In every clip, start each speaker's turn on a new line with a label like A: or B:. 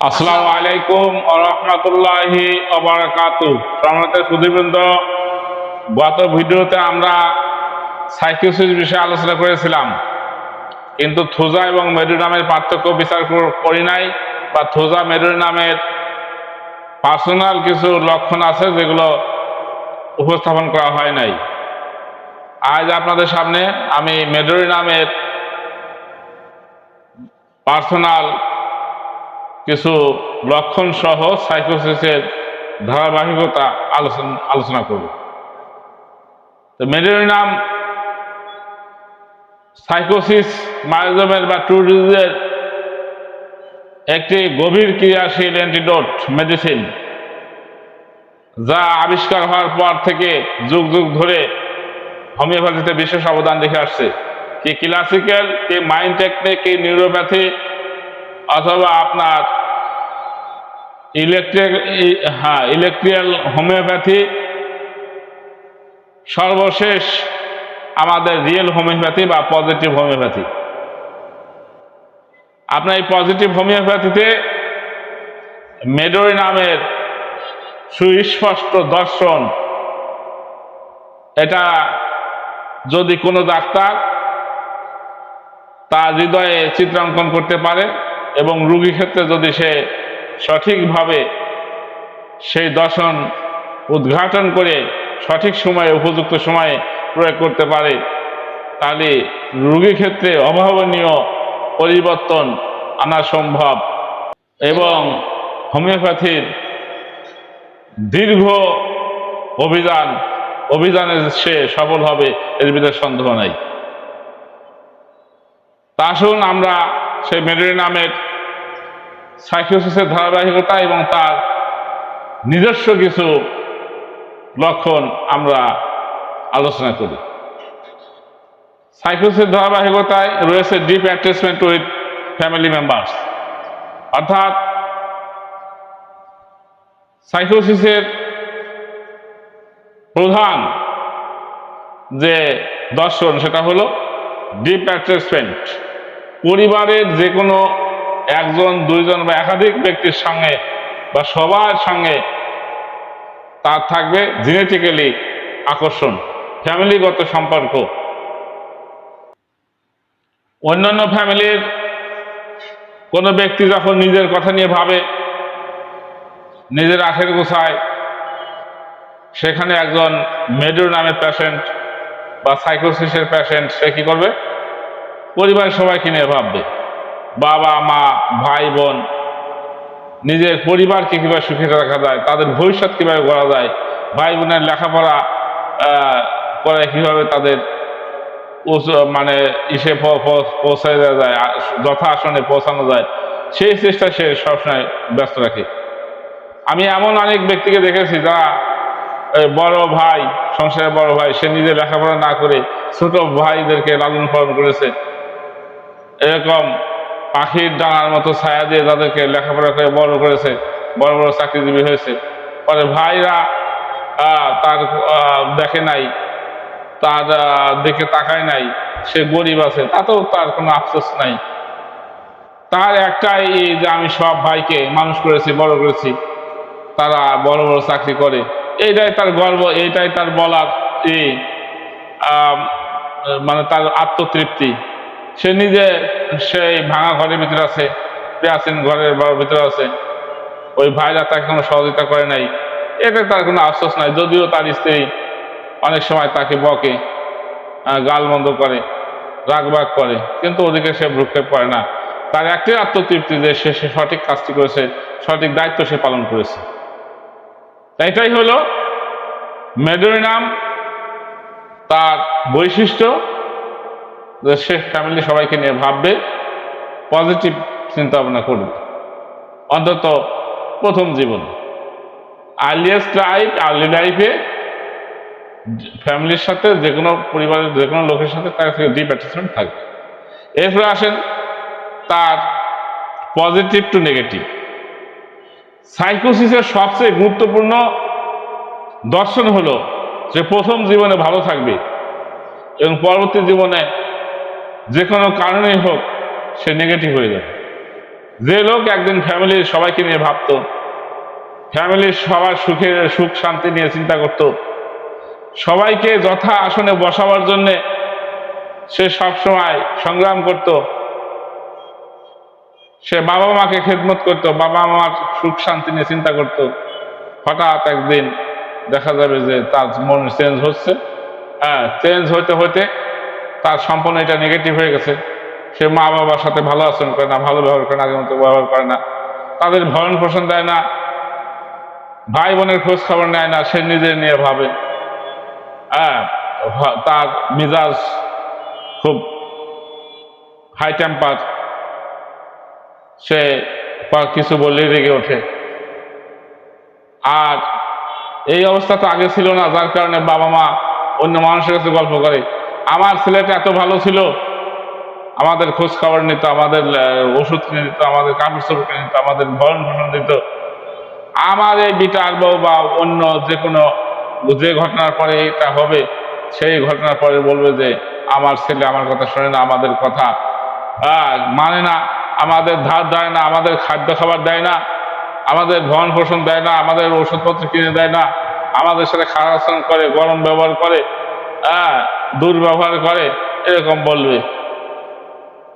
A: আসসালামু আলাইকুম ওয়া রাহমাতুল্লাহি ওয়া বারাকাতুহু। সম্মানিত সুধীবৃন্দ, গত ভিডিওতে আমরা সাইকোসিস বিষয়ে আলোচনা করেছিলাম, কিন্তু থোজা এবং মেরু নামের পার্থক্য বিচার করি নাই, বা থোজা মেরু নামের পার্সোনাল কিছু লক্ষণ আছে যেগুলো উপস্থাপন করা হয় নাই। আজ আপনাদের সামনে আমি মেডরি নামের পার্সোনাল কিছু লক্ষণ সহ সাইকোসিসের ধারাবাহিকতা আলোচনা করব। তো মেডরি নাম সাইকোসিস মায়োজমের বা ট্যুরিজের একটি গভীর ক্রিয়াশীল অ্যান্টিডোট মেডিসিন, যা আবিষ্কার হওয়ার পর থেকে যুগ যুগ ধরে হোমিওপ্যাথিতে বিশেষ অবদান রেখে আসছে। কি ক্লাসিক্যাল, কি মাইন্ড টেকনিক, কি নিউরোপ্যাথি, অথবা আপনার ইলেকট্রিক্যাল হোমিওপ্যাথি, সর্বশেষ আমাদের রিয়েল হোমিওপ্যাথি বা পজিটিভ হোমিওপ্যাথি। আপনার এই পজিটিভ হোমিওপ্যাথিতে মেডরি নামের সুস্পষ্ট দর্শন, এটা যদি কোনো ডাক্তার তার হৃদয়ে চিত্রাঙ্কন করতে পারে এবং রোগী ক্ষেত্রে যদি সে সঠিকভাবে সেই দর্শন উদ্ঘাটন করে সঠিক সময়ে উপযুক্ত সময়ে প্রয়োগ করতে পারে, তাহলে রোগীর ক্ষেত্রে অভাবনীয় পরিবর্তন আনা সম্ভব এবং হোমিওপ্যাথির দীর্ঘ অভিযানে সে সফল হবে, এর ভিতরে সন্দেহ নাই। তা আসুন আমরা সেই মেডরি নামের সাইকোসিসের ধারাবাহিকতা এবং তার নিজস্ব কিছু লক্ষণ আমরা আলোচনা করি। সাইকোসিসের ধারাবাহিকতায় রয়েছে deep attachment with family members, অর্থাৎ সাইকোসিসের প্রধান যে দর্শন সেটা হলো ডিপ অ্যাটাচমেন্ট। পরিবারের যে কোনো একজন, দুইজন বা একাধিক ব্যক্তির সঙ্গে বা সবার সঙ্গে তার থাকবে জেনেটিক্যালি আকর্ষণ, ফ্যামিলিগত সম্পর্ক। অন্যান্য ফ্যামিলির কোনো ব্যক্তি যখন নিজের কথা নিয়ে ভাবে, নিজের আখের গোছায়, সেখানে একজন মেডরি নামের পেশেন্ট বা সাইকোসিসের পেশেন্ট সে কি করবে? পরিবারের সবাইকে নিয়ে ভাববে, বাবা মা ভাই বোন, নিজের পরিবারকে কীভাবে সুখী রাখা যায়, তাদের ভবিষ্যৎ কীভাবে গড়া যায়, ভাই বোনের লেখাপড়া করে কীভাবে তাদের মানে পৌঁছায় যায়, যথা আসনে পৌঁছানো যায়, সেই চেষ্টা সে সবসময় ব্যস্ত রাখে। আমি এমন অনেক ব্যক্তিকে দেখেছি যারা বড় ভাই, সংসারের বড় ভাই, সে নিজে লেখাপড়া না করে ছোট ভাইদেরকে লালন পালন করেছে। এরকম পাখির ডানার মতো ছায়া দিয়ে তাদেরকে লেখাপড়া করে বড় করেছে, বড় বড় চাকরিজীবী হয়েছে। পরে ভাইরা তার দেখে নাই, তার দিকে তাকায় নাই, সে গরিব আছে, তাতেও তার কোনো আফসোস নাই। তার একটাই যে আমি সব ভাইকে মানুষ করেছি, বড় করেছি, তারা বড় বড় চাকরি করে, এইটাই তার গর্ব, এইটাই তার বলার মানে তার আত্মতৃপ্তি। সে নিজে সেই ভাঙা ঘরের ভিতরে আছে, প্রাচীন ঘরের ভিতরে আছে, ওই ভাইরা তাকে কোনো সহযোগিতা করে নাই, এতে তার কোনো আফসোস নাই। যদিও তার স্ত্রী অনেক সময় তাকে বকে, গালমন্দ করে, রাগবাগ করে, কিন্তু ওদিকে সে ভ্রুক্ষেপ করে না। তার একটাই আত্মতৃপ্তি যে সে সঠিক কাজটি করেছে, সঠিক দায়িত্ব সে পালন করেছে। এটাই হলো মেডরি নাম, তার বৈশিষ্ট্য যে সে ফ্যামিলি সবাইকে নিয়ে ভাববে, পজিটিভ চিন্তা ভাবনা করবে, অন্তত প্রথম জীবন, আর্লি লাইফে ফ্যামিলির সাথে, যে কোনো পরিবারের যে কোনো লোকের সাথে তার ডিপ অ্যাটাচমেন্ট থাকবে। এরপরে আসেন তার পজিটিভ টু নেগেটিভ। সাইকোসিসের সবচেয়ে গুরুত্বপূর্ণ দর্শন হলো যে প্রথম জীবনে ভালো থাকবে এবং পরবর্তী জীবনে যে কোনো কারণেই হোক সে নেগেটিভ হয়ে যাবে। যে লোক একদিন ফ্যামিলির সবাইকে নিয়ে ভাবতো, ফ্যামিলির সবার সুখ শান্তি নিয়ে চিন্তা করত, সবাইকে যথা আসনে বসাবার জন্যে সে সবসময় সংগ্রাম করত, সে বাবা মাকে খেদমত করত, বাবা মার সুখ শান্তি নিয়ে চিন্তা করত, হঠাৎ একদিন দেখা যাবে যে তার মন চেঞ্জ হচ্ছে। চেঞ্জ হইতে হইতে তার সম্পূর্ণ এটা নেগেটিভ হয়ে গেছে। সে মা বাবার সাথে ভালো আচরণ করে না, ভালো ব্যবহার করে না, আগের মতো ব্যবহার করে না, তাদের ভরণ পোষণ দেয় না, ভাই বোনের খোঁজ খবর নেয় না, সে নিজের নিয়ে ভাবে। তার মিজাজ খুব হাই টেম্পার, সে কিছু বললেই রেগে ওঠে। আর এই অবস্থা তো আগে ছিল না, যার কারণে বাবা মা অন্য মানুষের কাছে গল্প করে, আমার ছেলেটা এত ভালো ছিল, আমাদের খোঁজ খবর নিত, আমাদের ওষুধ কিনে দিত, আমাদের কাপড় চোপড় কিনে দিত, আমাদের ভরণ পোষণ দিত। আমার এই বিটার বউ বা অন্য যে ঘটনার পরে এটা হবে, সেই ঘটনার পরে বলবে যে আমার ছেলে আমার কথা শোনে না, আমাদের কথা মানে না, আমাদের ধার দেয় না, আমাদের খাদ্য খাবার দেয় না, আমাদের ভরণ পোষণ দেয় না, আমাদের ওষুধপত্র কিনে দেয় না, আমাদের সাথে খারাপ আচরণ করে, গরম ব্যবহার করে, দুর্ব্যবহার করে, এরকম বলবে।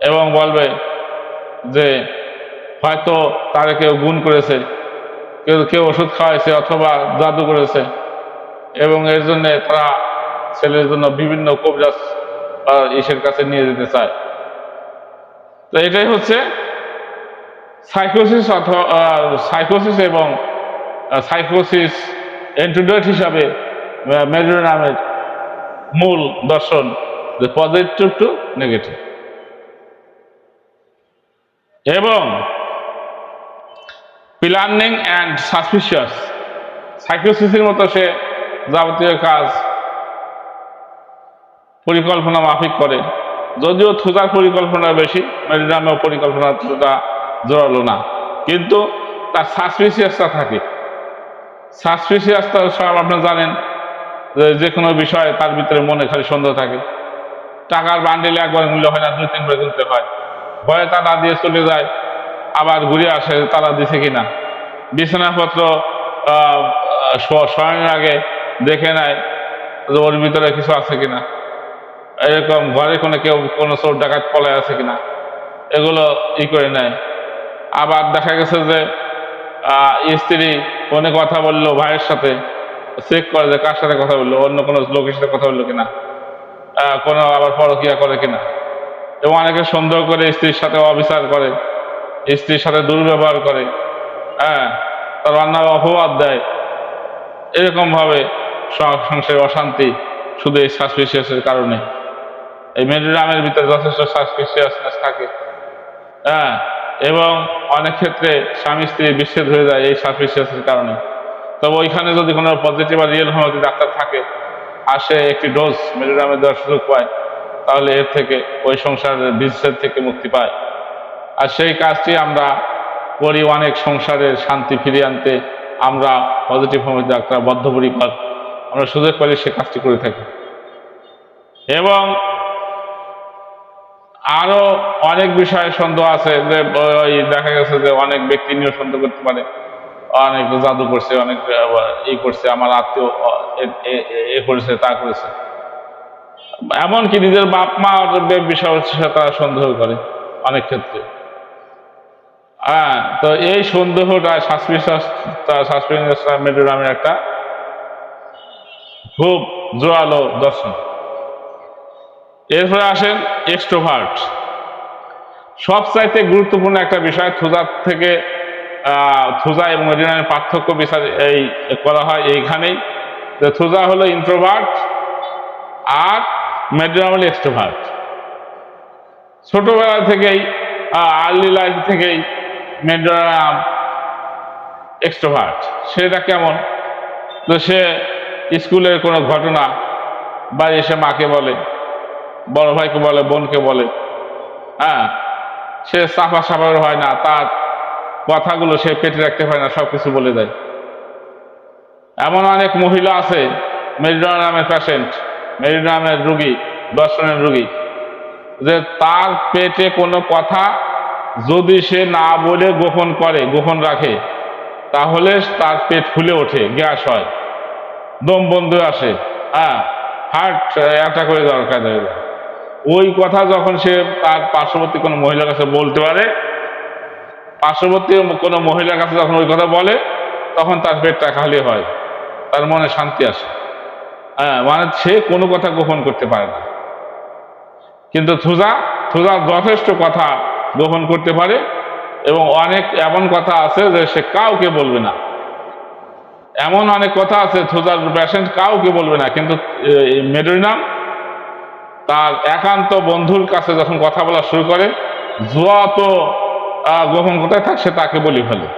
A: এবং বলবে যে হয়তো তারে কেউ গুণ করেছে, কেউ ওষুধ খাওয়াইছে অথবা জাদু করেছে, এবং এর জন্য তারা ছেলের জন্য বিভিন্ন কবিরাজ ঈশ্বরের কাছে নিয়ে যেতে চায়। তো এটাই হচ্ছে সাইকোসিস এবং সাইকোসিস অ্যান্টিডোট হিসাবে মেডুরা নামের মূল দর্শন, যে পজিটিভ টু নেগেটিভ। এবং প্ল্যানিং অ্যান্ড সাসপিশিয়াস, সাইকোসিসের মতো সে যাবতীয় কাজ পরিকল্পনা মাফিক করে, যদিও থুজার পরিকল্পনা বেশি, মেডিনামেও পরিকল্পনা থুজা জোরালো না, কিন্তু তার সাসপিশিয়াসটা থাকে। সাসপিশিয়াসটা সব আপনি জানেন, যে কোনো বিষয়ে তার ভিতরে মনে খালি সন্দেহ থাকে। টাকার বান্ডিলে একবার মূল্য হয় না, 2-3 বার কিনতে হয়, ভয়ে তালা দিয়ে চলে যায়, আবার ঘুরে আসে তালা দিছে কিনা। বিছানাপত্র শোয়ানোর আগে দেখে নেয় যে ওর ভিতরে কিছু আছে কিনা, এরকম ঘরে কোনো চোর ডাকাত পলায় আছে কিনা, এগুলো করে নেয়। আবার দেখা গেছে যে স্ত্রী ফোনে কথা বললো ভাইয়ের সাথে, চেক করে যে কার সাথে কথা বললো, অন্য কোনো লোকের সাথে কথা বললো কিনা, কোনো আবার পরকিয়া করে কিনা। এবং অনেকে সন্দেহ করে স্ত্রীর সাথে অবিচার করে, স্ত্রীর সাথে দুর্ব্যবহার করে, তার অন্যায় অপবাদ দেয়। এরকম ভাবে সংসারে অশান্তি শুধু এই সাসপিশিয়াসের কারণে। এই মেডিরামের ভিতরে যথেষ্ট সাসপিশিয়াসনেস থাকে, এবং অনেক ক্ষেত্রে স্বামী স্ত্রী বিচ্ছেদ হয়ে যায় এই সাসপিশিয়াসের কারণে। তবে ওইখানে যদি কোনো পজিটিভ আর রিয়েল হোমিওপ্যাথি ডাক্তার থাকে আর সে একটি ডোজ মেডিরামে দেওয়ার সুযোগ পায়, তাহলে এর থেকে ওই সংসারের বিচ্ছেদ থেকে মুক্তি পায়। আর সেই কাজটি আমরা করি, অনেক সংসারের শান্তি ফিরিয়ে আনতে আমরা পজিটিভ হোমিওপ্যাথি ডাক্তার বদ্ধপরিকর, আমরা সুযোগ পেলে সে কাজটি করে থাকি। এবং আরো অনেক বিষয়ে সন্দেহ আছে, যে ওই দেখা গেছে যে অনেক ব্যক্তি নিয়েও সন্দেহ করতে পারে, অনেক জাদু করছে, অনেক করছে, আমার আত্মীয় এ করেছে, তা করেছে, এমনকি নিজের বাপ মা বিষয় হচ্ছে তারা সন্দেহ করে অনেক ক্ষেত্রে। তো এই সন্দেহটা সাসপিশিয়াস মেডিরামের একটা খুব জোরালো দর্শন। এরপরে আসেন এক্সট্রোভার্ট, সবচাইতে গুরুত্বপূর্ণ একটা বিষয়। থুজা এবং মেডিরামের পার্থক্য বিচার এই করা হয় এইখানেই, যে থুজা হলো ইন্ট্রোভার্ট আর মেডিরাম হলো এক্সট্রোভার্ট। ছোটবেলা থেকেই আর্লি লাইফ থেকেই মেডিরাম এক্সট্রোভার্ট। সেটা কেমন? তো সে স্কুলের কোনো ঘটনা বাড়ি এসে মাকে বলে, বড় ভাইকে বলে, বোনকে বলে, সে চাপা সাপার হয় না, তার কথাগুলো সে পেটে রাখতে পারে না, সবকিছু বলে দেয়। এমন অনেক মহিলা আছে মেডিরামের পেশেন্ট, মেডিরামের রুগী, দর্শনের রুগী, যে তার পেটে কোনো কথা যদি সে না বলে গোপন করে, গোপন রাখে, তাহলে তার পেট ফুলে ওঠে, গ্যাস হয়, দম বন্ধ আসে, হ্যাঁ, হার্ট অ্যাটাক হয়ে দরকার হয়ে যায়। ওই কথা যখন সে তার পার্শ্ববর্তী কোনো মহিলার কাছে বলতে পারে, পার্শ্ববর্তী কোনো মহিলার কাছে যখন ওই কথা বলে, তখন তার পেটটা খালি হয়, তার মনে শান্তি আসে। হ্যাঁ, মানে সে কোনো কথা গোপন করতে পারে না। কিন্তু থুজা যথেষ্ট কথা গোপন করতে পারে, এবং অনেক এমন কথা আছে যে সে কাউকে বলবে না। এমন অনেক কথা আছে থুজার পেশেন্ট কাউকে বলবে না, কিন্তু মেডোরিনাম তার একান্ত বন্ধুর কাছে যখন কথা বলা শুরু করে, যত গোপন কথা থাক সে তাকে বলি ফেলে।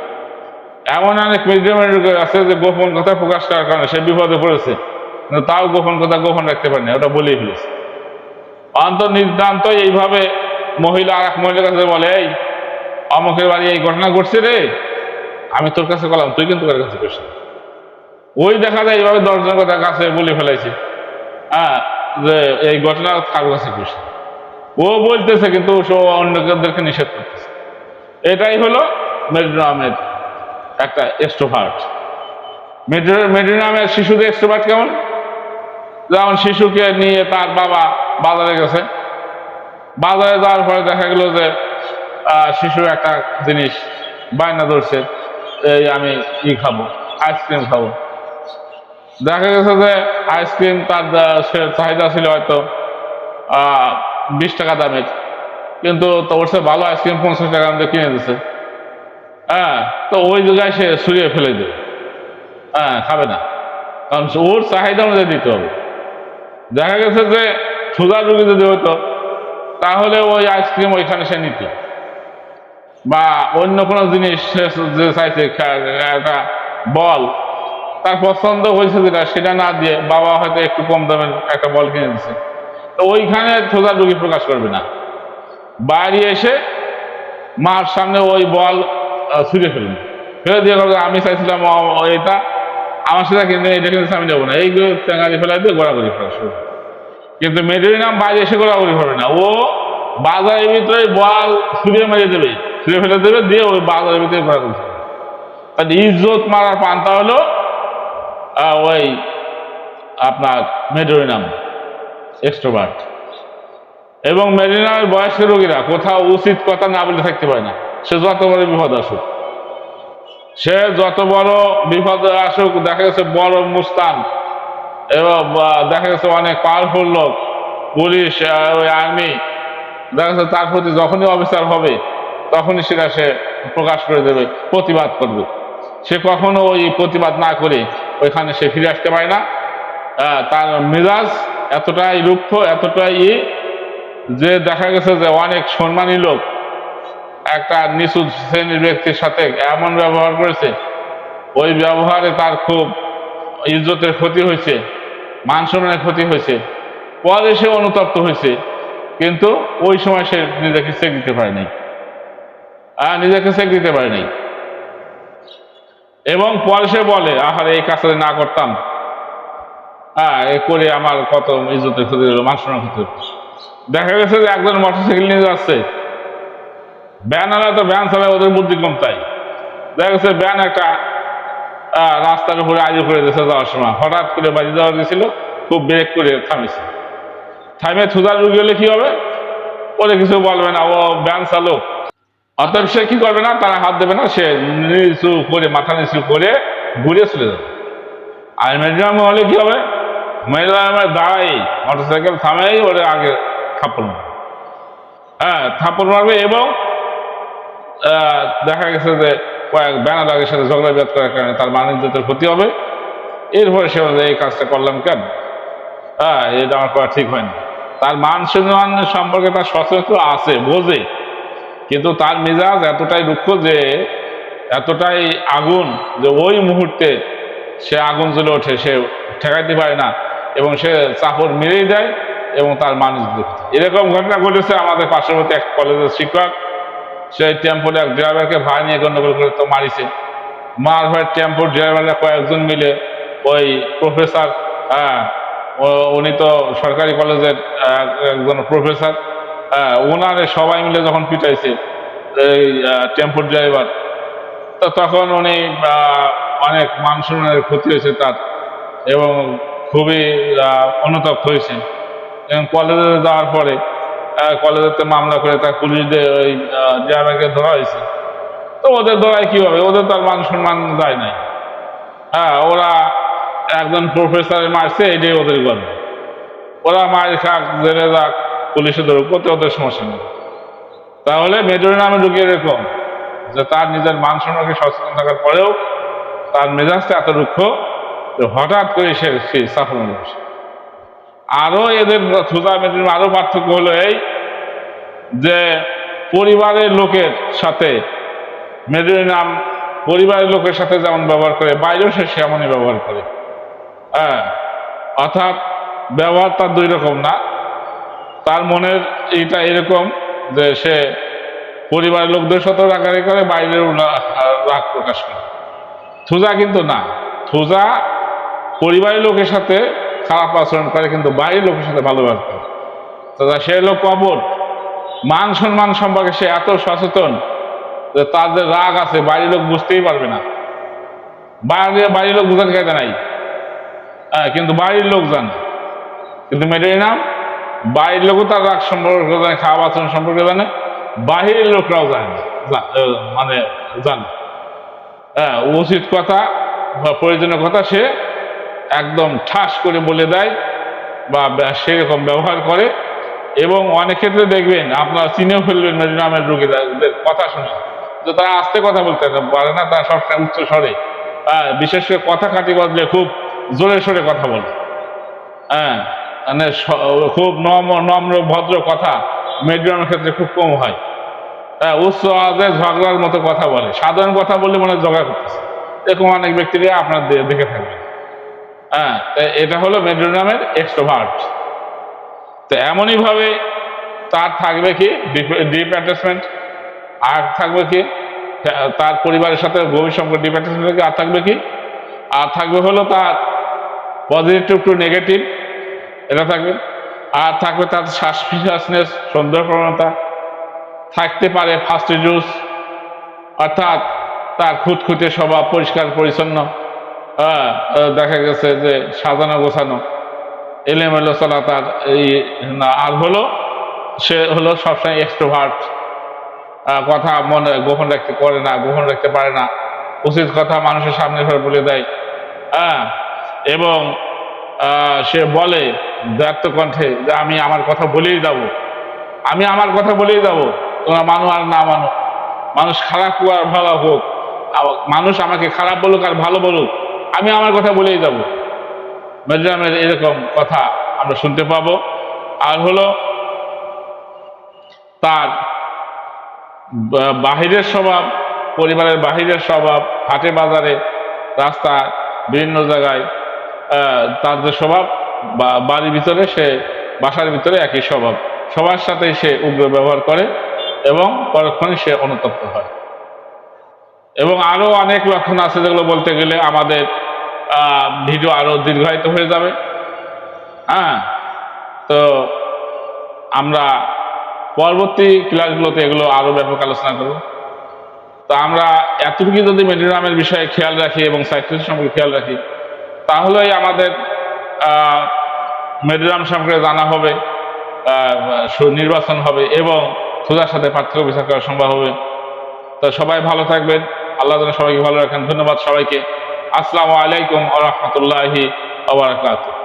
A: এমন অনেক মেডিকেল আছে যে গোপন কথা প্রকাশ করার কারণে সে বিপদে পড়েছে, কিন্তু তাও গোপন কথা গোপন রাখতে পারেনি, ওটা বলেই ফেলেছে। অন্তর্নির্দান্ত এইভাবে মহিলা আর এক মহিলার কাছে বলে, এই অমুকের বাড়ি এই ঘটনা ঘটছে রে, আমি তোর কাছে বললাম, তুই কিন্তু তোর কাছে করিস না। ওই দেখা যায় এইভাবে 10 জনের কথা কাছে বলে ফেলাইছে, হ্যাঁ, যে এই ঘটনা কারোর কাছে করিস না। ও বলতেছে কিন্তু সে অন্যদেরকে নিষেধ করতেছে। এটাই হলো মেডিনামের একটা এক্সট্রোভার্ট। মেডিনামের শিশুদের এক্সট্রোভার্ট কেমন? যেমন শিশুকে নিয়ে তার বাবা বাজারে গেছে, বাজারে যাওয়ার পরে দেখা গেল যে শিশু একটা জিনিস বায়না ধরছে, এই আমি খাবো, আইসক্রিম খাবো। দেখা গেছে যে আইসক্রিম তার চাহিদা ছিল হয়তো 20 টাকা দামের, কিন্তু ওর সে ভালো আইসক্রিম 50 টাকা দাম কিনে দিচ্ছে। হ্যাঁ, তো ওই জায়গায় সে ছুঁড়িয়ে ফেলে দেবে, হ্যাঁ, খাবে না, কারণ ওর চাহিদা অনুযায়ী দিতে হবে। দেখা গেছে যে সুগার রোগী যদি হতো, তাহলে ওই আইসক্রিম ওইখানে সে নিত, বা অন্য কোনো জিনিস যে চাইছে, একটা বল তার পছন্দ হয়েছে যেটা, সেটা না দিয়ে বাবা হয়তো একটু কম দামের একটা বল কিনে দিচ্ছে, তো ওইখানে সুগার রোগী প্রকাশ করবে না, বাড়ি এসে মার সামনে ওই বল ছুঁড়ে ফেলবে, ফেলে দিয়ে আমি চাইছিলাম এটা, আমার সাথে কিন্তু এটা কিন্তু আমি নেবো না, এইগুলো টেঙ্গারি ফেলাই দিয়ে গোড়াগড়ি ফেলা শুরু। কিন্তু মেডিনাম বাইরে এসে গোড়াগড়ি ফেলবে না, ও বাজারের ভিতরে বল ছুঁড়ে মেরে দেবে, ছুঁড়ে ফেলে দেবে, দিয়ে ওই বাজারের ভিতরে গোড়াগড়ি ফেলবে। তাহলে ইজ্জত মারার পান্তা হলো ওই আপনার মেডিনাম এক্সট্রোভার্ট। এবং মেডিনামের বয়স্ক রোগীরা কোথাও উচিত কথা না বলে থাকতে পারে না, সে যত বড় বিপদ আসুক, সে যত বড় বিপদ আসুক, দেখা গেছে বড় মুস্তান এবং দেখা গেছে অনেক পাওয়ারফুল লোক, পুলিশ, ওই আর্মি, দেখা যাচ্ছে তার প্রতি যখনই অবিচার হবে তখনই সেটা সে প্রকাশ করে দেবে, প্রতিবাদ করবে। সে কখনো ওই প্রতিবাদ না করে ওইখানে সে ফিরে আসতে পারে না। তার মেজাজ এতটাই রুক্ষ, এতটাই যে দেখা গেছে যে অনেক সম্মানী লোক একটা নিচু শ্রেণীর ব্যক্তির সাথে এমন ব্যবহার করেছে, ওই ব্যবহারে তার খুব ইজ্জতের ক্ষতি হয়েছে, মান সম্মানের ক্ষতি হয়েছে, পরে সে অনুতপ্ত হয়েছে, কিন্তু ওই সময় সে নিজেকে চেক দিতে পারে নাই, এবং পরে সে বলে, আহারে এই কাজটা না করতাম, এ করে আমার কত ইজ্জতের ক্ষতি হলো, মান সম্মানের ক্ষতি হলো। দেখা গেছে যে একজন মোটরসাইকেল নিয়ে যাচ্ছে, ভ্যানওয়ালা তো ভ্যান চালায়, ওদের বুদ্ধি কম, তাই দেখা গেছে ভ্যান একটা রাস্তার উপরে আইজে করে দিয়েছে, যাওয়ার সময় হঠাৎ করে বাজি দেওয়া দিয়েছিল, খুব ব্রেক করে থামিয়েছে, থামে থুজার রুগী হলে কি হবে? ওরে কিছু বলবে না, ও ভ্যান চালক, অতএব সে কি করবে না, তারা হাত দেবে না, সে নিচু করে মাথা নিচু করে ঘুরে চলে যাবে। আর মেডিনাম হলে কি হবে? মেডিনামের দাঁড়াই মোটরসাইকেল থামেই ওরে আগে থাপ্পড় মারবে, থাপ্পড় মারবে, এবং দেখা গেছে যে কয়েক ব্যানার সাথে ঝগড়া বিবাদ করার কারণে তার মান ইজ্জতের ক্ষতি হবে। এরপরে সে এই কাজটা করলাম কেন, এটা আমার করা ঠিক হয়নি। তার মান সম্মান সম্পর্কে তার সচেতন আছে, বোঝে, কিন্তু তার মেজাজ এতটাই রুক্ষ, যে এতটাই আগুন, যে ওই মুহূর্তে সে আগুন জ্বলে ওঠে, সে ঠেকাইতে পারে না, এবং সে চাপড় মেরেই দেয়, এবং তার মান ইজ্জত। এরকম ঘটনা ঘটেছে আমাদের পার্শ্ববর্তী এক কলেজের শিক্ষক, সেই টেম্পোর এক ড্রাইভারকে ভাড়া নিয়ে গন্ডগোল করে তো মারিছে, মার ভাই টেম্পোর ড্রাইভাররা কয়েকজন মিলে ওই প্রফেসর, উনি তো সরকারি কলেজের একজন প্রফেসর, ওনারে সবাই মিলে যখন পিটাইছে, এই টেম্পোর ড্রাইভার। তো তখন উনি অনেক মান সম্মানের ক্ষতি হয়েছে তার, এবং খুবই অনুতপ্ত হয়েছেন। এবং কলেজে যাওয়ার পরে কলেজেতে মামলা করে তার পুলিশ দিয়ে ওই ড্রাইভারকে ধরা হয়েছে। তো ওদের ধরায় কি হবে, ওদের তো আর মান সম্মান যায় নাই। ওরা একজন প্রফেসরের মারছে, এটাই ওদের গল্প। ওরা মার খাক, জেলে যাক, পুলিশে ধরুক, করতে ওদের সমস্যা নেই। তাহলে মেজর নামে ঢুকিয়ে এরকম যে তার নিজের মান সম্মানকে সচেতন থাকার পরেও তার মেজাজটা এত রুক্ষ যে হঠাৎ করে সে সাফল্য হয়েছে। আরো এদের থুজা মেজর আরো পার্থক্য হলো এই যে পরিবারের লোকের সাথে মেজর নাম পরিবারের লোকের সাথে যেমন ব্যবহার করে, বাইরেও সে সেমনই ব্যবহার করে। অর্থাৎ ব্যবহার তার দুই রকম না, তার মনের এইটা এরকম যে সে পরিবারের লোকদের সাথে রাগারাগি করে, বাইরেও রাগ প্রকাশ করে। থুজা কিন্তু না, থুজা পরিবারের লোকের সাথে খারাপ আচরণ করে কিন্তু বাইরের লোকের সাথে ভালো ব্যবহার করে। সে লোক কপট, মান সম্মান সম্পর্কে সে এত সচেতন যে তার যে রাগ আছে বাইরের লোক বুঝতেই পারবে না। বাড়ির লোক বুঝার কায়দা নাই, কিন্তু বাড়ির লোক জানে। কিন্তু মেয়েটার নাম বাড়ির লোকও তার রাগ সম্পর্কে জানে, খাওয়া আচরণ সম্পর্কে জানে, বাহিরের লোকরাও জানে, মানে জানে। উচিত কথা বা প্রয়োজনীয় কথা সে একদম ঠাস করে বলে দেয় বা সেরকম ব্যবহার করে। এবং অনেক ক্ষেত্রে দেখবেন আপনারা চিনেও ফেলবেন মেজর নামের রোগীদের কথা শুনে যে তারা আস্তে কথা বলতে পারে না, তারা সবসময় উচ্চ স্বরে, বিশেষ করে কথা কাটি বদলে খুব জোরে সোরে কথা বলে। মানে খুব নম্র ভদ্র কথা মেজর নামের ক্ষেত্রে খুব কম হয়। উচ্চ আওয়াজে ঝগড়ার মতো কথা বলে, সাধারণ কথা বললে মনে হয় ঝগড়া করতেছে, এরকম অনেক ব্যক্তিরা আপনার দেখে থাকবেন। এটা হলো মেজর নামের এক্সট্রোভার্ট। তো এমনই ভাবে তার থাকবে কি ডিপ অ্যাটাচমেন্ট, আর থাকবে কি তার পরিবারের সাথে গভীর সম্পর্ক, ডিপ অ্যাটাচমেন্ট। আর থাকবে কি, আর থাকবে হলো তার পজিটিভ টু নেগেটিভ, এটা থাকবে। আর থাকবে তার সাসপিশিয়াসনেস, সন্দেহ প্রবণতা, থাকতে পারে ফাস্টিডিউস, অর্থাৎ তার খুঁতখুঁতে স্বভাব, পরিষ্কার পরিচ্ছন্ন, দেখা গেছে যে সাজানো গোছানো, এলোমেলো চলা তার এই না। আর হলো সে হলো সবসময় এক্সট্রোভার্ট, কথা মনে গোপন রাখতে করে না, গোপন রাখতে পারে না, উচিত কথা মানুষের সামনে ঘরে বলে দেয়। এবং সে বলে ব্যর্থ কণ্ঠে যে আমি আমার কথা বলেই যাব, আমি আমার কথা বলেই যাব, তোমরা মানো আর না মানো, মানুষ খারাপ হোক আর ভালো হোক, মানুষ আমাকে খারাপ বলুক আর ভালো বলুক, আমি আমার কথা বলেই যাব। মেজর নামের এরকম কথা আমরা শুনতে পাবো। আর হলো তার বাহিরের স্বভাব, পরিবারের বাহিরের স্বভাব, হাটে বাজারে রাস্তায় বিভিন্ন জায়গায় তার যে স্বভাব, বা বাড়ির ভিতরে সে বাসার ভিতরে একই স্বভাব, সবার সাথে সে উগ্র ব্যবহার করে এবং পরক্ষণে সে অনুতপ্ত হয়। এবং আরো অনেক লক্ষণ আছে যেগুলো বলতে গেলে আমাদের ভিডিও আরো দীর্ঘায়িত হয়ে যাবে। তো আমরা পরবর্তী ক্লাসগুলোতে এগুলো আরো ব্যাপক আলোচনা করব। তো আমরা এতটুকু যদি মেজর নামের বিষয়ে খেয়াল রাখি এবং সাইকোলজি সম্পর্কে খেয়াল রাখি, তাহলেই আমাদের মেজর নাম সম্পর্কে জানা হবে, নির্বাচন হবে এবং সোজার সাথে পার্থক্য বিচার করা সম্ভব হবে। তো সবাই ভালো থাকবেন, আল্লাহ যেন সবাইকে ভালো রাখেন। ধন্যবাদ সবাইকে। আসসালামু আলাইকুম ওয়া রাহমাতুল্লাহি ওয়া বারাকাতুহু।